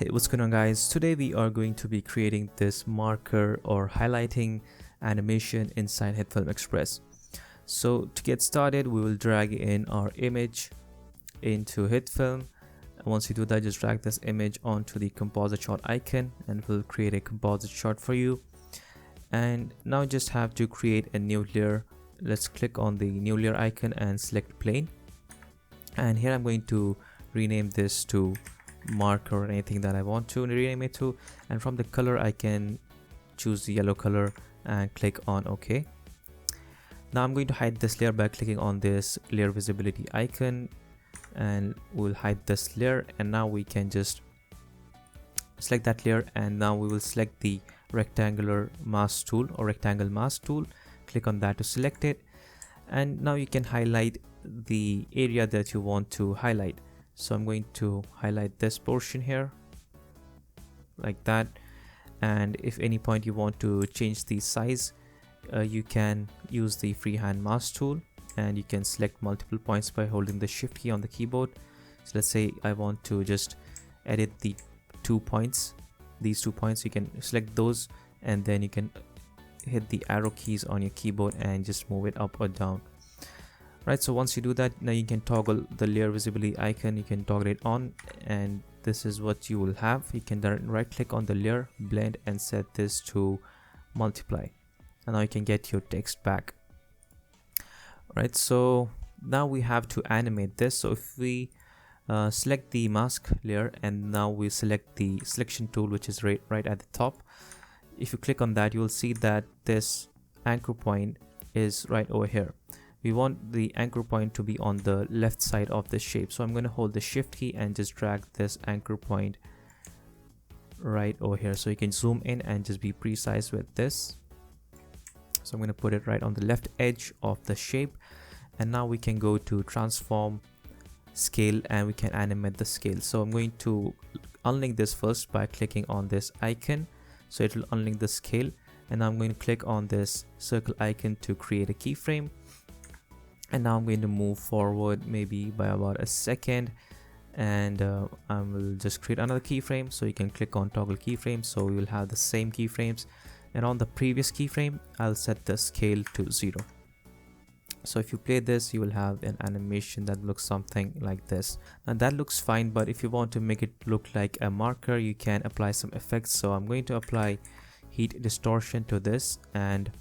Hey, what's going on guys? Today we are going to be creating this marker or highlighting animation inside Hitfilm Express. So to get started, we will drag in our image into Hitfilm. And once you do that, just drag this image onto the composite shot icon and we'll create a composite shot for you. And now you just have to create a new layer. Let's click on the new layer icon and select plane. And here I'm going to rename this to marker or anything that I want to rename it to, and from the color I can choose the yellow color and click on OK. Now I'm going to hide this layer by clicking on this layer visibility icon, and we'll hide this layer. And now we can just select that layer, and now we will select the rectangular mask tool or rectangle mask tool. Click on that to select it, and now you can highlight the area that you want to highlight. So I'm going to highlight this portion here like that, and if any point you want to change the size, you can use the freehand mask tool, and you can select multiple points by holding the shift key on the keyboard. So let's say I want to just edit the 2 points, these 2 points. You can select those, and then you can hit the arrow keys on your keyboard and just move it up or down. Right, so once you do that, now you can toggle the layer visibility icon, you can toggle it on, and this is what you will have. You can right click on the layer, blend, and set this to multiply, and now you can get your text back. Right, so now we have to animate this. So if we select the mask layer, and now we select the selection tool, which is right at the top. If you click on that, you will see that this anchor point is right over here. We want the anchor point to be on the left side of the shape. So I'm going to hold the shift key and just drag this anchor point right over here. So you can zoom in and just be precise with this. So I'm going to put it right on the left edge of the shape. And now we can go to transform, scale, and we can animate the scale. So I'm going to unlink this first by clicking on this icon. So it will unlink the scale. And now I'm going to click on this circle icon to create a keyframe. And now I'm going to move forward maybe by about a second, and I will just create another keyframe. So you can click on toggle keyframe, so we will have the same keyframes, and on the previous keyframe I'll set the scale to 0. So if you play this, you will have an animation that looks something like this. Now that looks fine, but if you want to make it look like a marker, you can apply some effects. So I'm going to apply heat distortion to this, and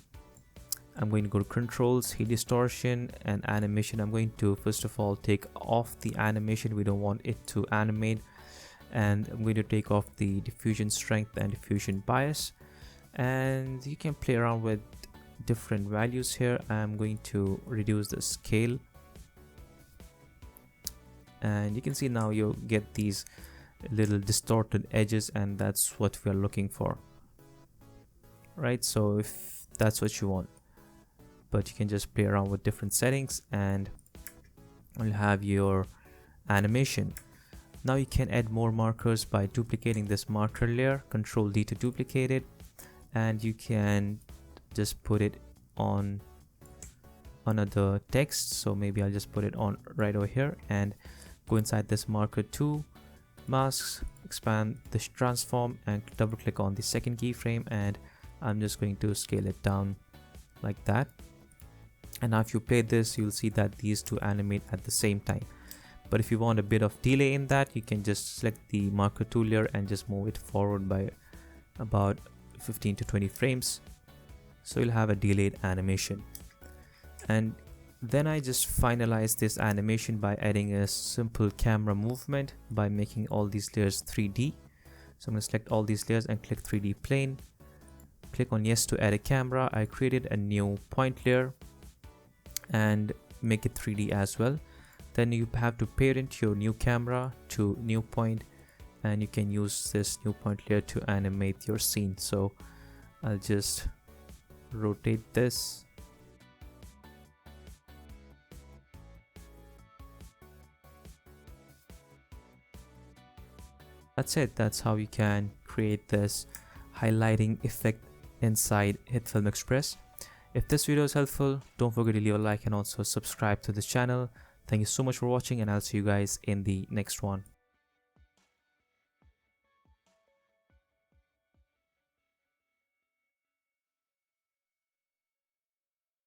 I'm going to go to controls, heat distortion, and animation. I'm going to first of all take off the animation. We don't want it to animate. And I'm going to take off the diffusion strength and diffusion bias, and you can play around with different values here. I'm going to reduce the scale, and you can see now you get these little distorted edges, and that's what we are looking for. Right, so if that's what you want, but you can just play around with different settings and you'll have your animation. Now you can add more markers by duplicating this marker layer, Control D to duplicate it, and you can just put it on another text. So maybe I'll just put it on right over here and go inside this marker 2, masks, expand this transform, and double click on the second keyframe, and I'm just going to scale it down like that. And now if you play this, you'll see that these two animate at the same time. But if you want a bit of delay in that, you can just select the marker 2 layer and just move it forward by about 15 to 20 frames. So you'll have a delayed animation. And then I just finalize this animation by adding a simple camera movement by making all these layers 3D. So I'm going to select all these layers and click 3D plane. Click on yes to add a camera. I created a new point layer and make it 3D as well. Then you have to parent your new camera to new point, and you can use this new point layer to animate your scene. So I'll just rotate this. That's it. That's how you can create this highlighting effect inside Hitfilm Express. If this video is helpful, don't forget to leave a like and also subscribe to this channel. Thank you so much for watching, and I'll see you guys in the next one.